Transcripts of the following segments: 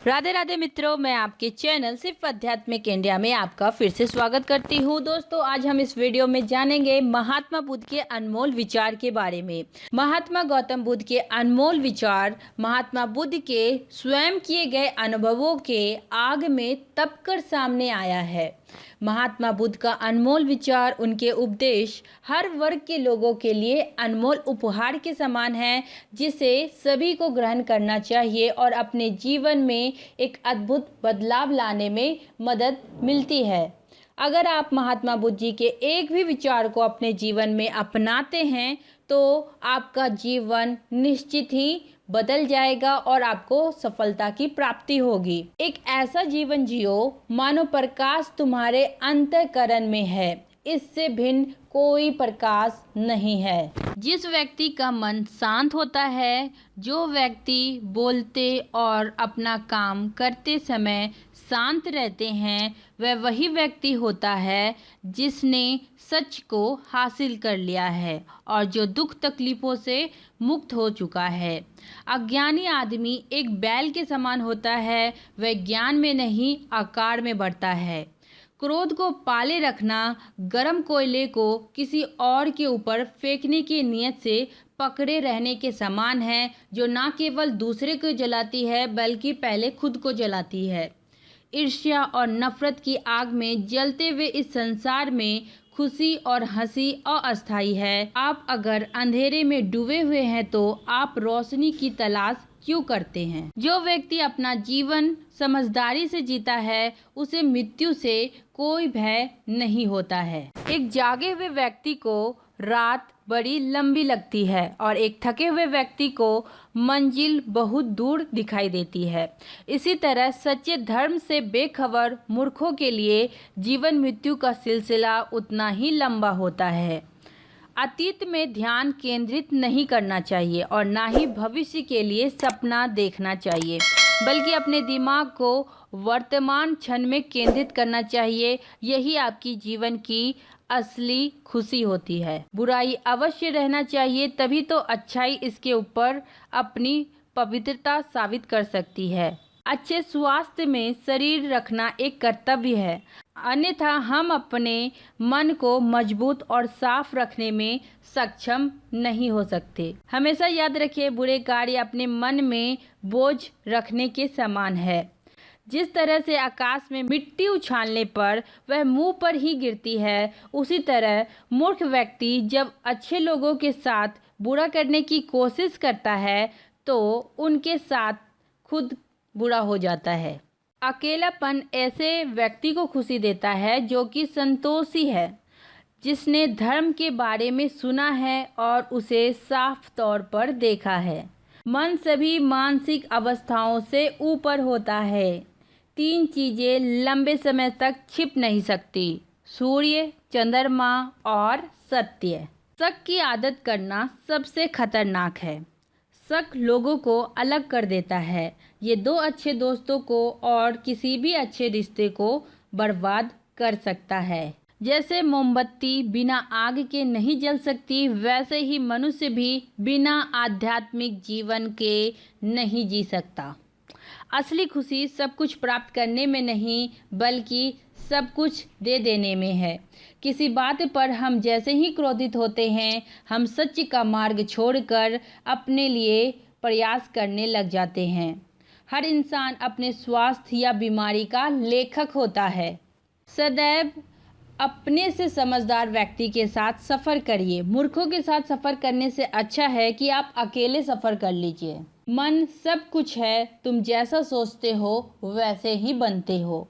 राधे राधे मित्रों, मैं आपके चैनल सिर्फ आध्यात्मिक इंडिया में आपका फिर से स्वागत करती हूँ। दोस्तों, आज हम इस वीडियो में जानेंगे महात्मा बुद्ध के अनमोल विचार के बारे में। महात्मा गौतम बुद्ध के अनमोल विचार महात्मा बुद्ध के स्वयं किए गए अनुभवों के आग में तपकर सामने आया है। महात्मा बुद्ध का अनमोल विचार, उनके उपदेश हर वर्ग के लोगों के लिए अनमोल उपहार के समान है, जिसे सभी को ग्रहण करना चाहिए और अपने जीवन में एक अद्भुत बदलाव लाने में मदद मिलती है। अगर आप महात्मा बुद्ध जी के एक भी विचार को अपने जीवन में अपनाते हैं तो आपका जीवन निश्चित ही बदल जाएगा और आपको सफलता की प्राप्ति होगी। एक ऐसा जीवन जियो मानो प्रकाश तुम्हारे अंतःकरण में है, इससे भिन्न कोई प्रकाश नहीं है। जिस व्यक्ति का मन शांत होता है, जो व्यक्ति बोलते और अपना काम करते समय शांत रहते हैं, वह वही व्यक्ति होता है जिसने सच को हासिल कर लिया है और जो दुख तकलीफों से मुक्त हो चुका है। अज्ञानी आदमी एक बैल के समान होता है, वह ज्ञान में नहीं आकार में बढ़ता है। क्रोध को पाले रखना गर्म कोयले को किसी और के ऊपर फेंकने की नीयत से पकड़े रहने के समान है, जो न केवल दूसरे को जलाती है बल्कि पहले खुद को जलाती है। ईर्ष्या और नफरत की आग में जलते हुए इस संसार में खुशी और हंसी अस्थायी है। आप अगर अंधेरे में डूबे हुए हैं तो आप रोशनी की तलाश क्यों करते हैं? जो व्यक्ति अपना जीवन समझदारी से जीता है, उसे मृत्यु से कोई भय नहीं होता है। एक जागे हुए व्यक्ति को रात बड़ी लंबी लगती है और एक थके हुए व्यक्ति को मंजिल बहुत दूर दिखाई देती है। इसी तरह सच्चे धर्म से बेखबर मूर्खों के लिए जीवन मृत्यु का सिलसिला उतना ही लंबा होता है। अतीत में ध्यान केंद्रित नहीं करना चाहिए और ना ही भविष्य के लिए सपना देखना चाहिए, बल्कि अपने दिमाग को वर्तमान क्षण में केंद्रित करना चाहिए। यही आपकी जीवन की असली खुशी होती है। बुराई अवश्य रहना चाहिए, तभी तो अच्छाई इसके ऊपर अपनी पवित्रता साबित कर सकती है। अच्छे स्वास्थ्य में शरीर रखना एक कर्तव्य है, अन्यथा हम अपने मन को मजबूत और साफ रखने में सक्षम नहीं हो सकते। हमेशा याद रखिए, बुरे कार्य अपने मन में बोझ रखने के समान है। जिस तरह से आकाश में मिट्टी उछालने पर वह मुंह पर ही गिरती है, उसी तरह मूर्ख व्यक्ति जब अच्छे लोगों के साथ बुरा करने की कोशिश करता है तो उनके साथ खुद बुरा हो जाता है। अकेलापन ऐसे व्यक्ति को खुशी देता है जो कि संतोषी है, जिसने धर्म के बारे में सुना है और उसे साफ तौर पर देखा है। मन सभी मानसिक अवस्थाओं से ऊपर होता है। तीन चीजें लंबे समय तक छिप नहीं सकती: सूर्य, चंद्रमा और सत्य। शक की आदत करना सबसे खतरनाक है। शक लोगों को अलग कर देता है। ये दो अच्छे दोस्तों को और किसी भी अच्छे रिश्ते को बर्बाद कर सकता है। जैसे मोमबत्ती बिना आग के नहीं जल सकती, वैसे ही मनुष्य भी बिना आध्यात्मिक जीवन के नहीं जी सकता। असली खुशी सब कुछ प्राप्त करने में नहीं, बल्कि सब कुछ दे देने में है। किसी बात पर हम जैसे ही क्रोधित होते हैं, हम सत्य का मार्ग छोड़कर अपने लिए प्रयास करने लग जाते हैं। हर इंसान अपने स्वास्थ्य या बीमारी का लेखक होता है। सदैव अपने से समझदार व्यक्ति के साथ सफ़र करिए। मूर्खों के साथ सफ़र करने से अच्छा है कि आप अकेले सफ़र कर लीजिए। मन सब कुछ है, तुम जैसा सोचते हो वैसे ही बनते हो।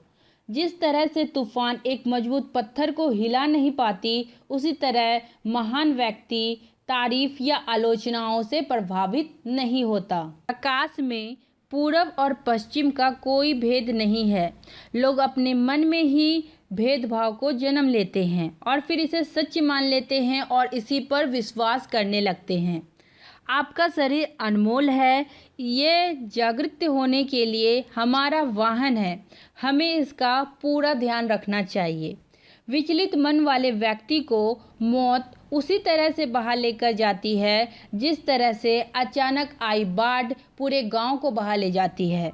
जिस तरह से तूफान एक मजबूत पत्थर को हिला नहीं पाती, उसी तरह महान व्यक्ति तारीफ या आलोचनाओं से प्रभावित नहीं होता। आकाश में पूरब और पश्चिम का कोई भेद नहीं है। लोग अपने मन में ही भेदभाव को जन्म लेते हैं और फिर इसे सच मान लेते हैं और इसी पर विश्वास करने लगते हैं। आपका शरीर अनमोल है, ये जागृत होने के लिए हमारा वाहन है। हमें इसका पूरा ध्यान रखना चाहिए। विचलित मन वाले व्यक्ति को मौत उसी तरह से बहा लेकर जाती है जिस तरह से अचानक आई बाढ़ पूरे गांव को बहा ले जाती है।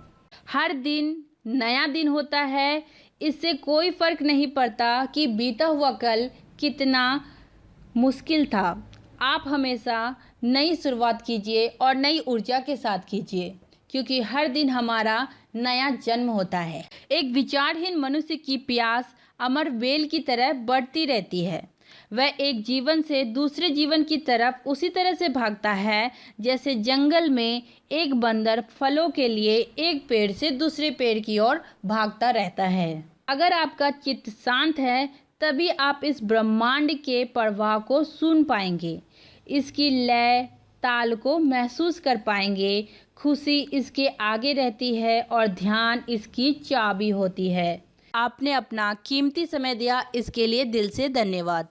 हर दिन नया दिन होता है। इससे कोई फ़र्क नहीं पड़ता कि बीता हुआ कल कितना मुश्किल था। आप हमेशा नई शुरुआत कीजिए और नई ऊर्जा के साथ कीजिए, क्योंकि हर दिन हमारा नया जन्म होता है। एक विचारहीन मनुष्य की प्यास अमर बेल की तरह बढ़ती रहती है। वह एक जीवन से दूसरे जीवन की तरफ उसी तरह से भागता है जैसे जंगल में एक बंदर फलों के लिए एक पेड़ से दूसरे पेड़ की ओर भागता रहता है। अगर आपका चित्त शांत है तभी आप इस ब्रह्मांड के प्रवाह को सुन पाएंगे, इसकी लय ताल को महसूस कर पाएंगे। खुशी इसके आगे रहती है और ध्यान इसकी चाबी होती है। आपने अपना कीमती समय दिया, इसके लिए दिल से धन्यवाद।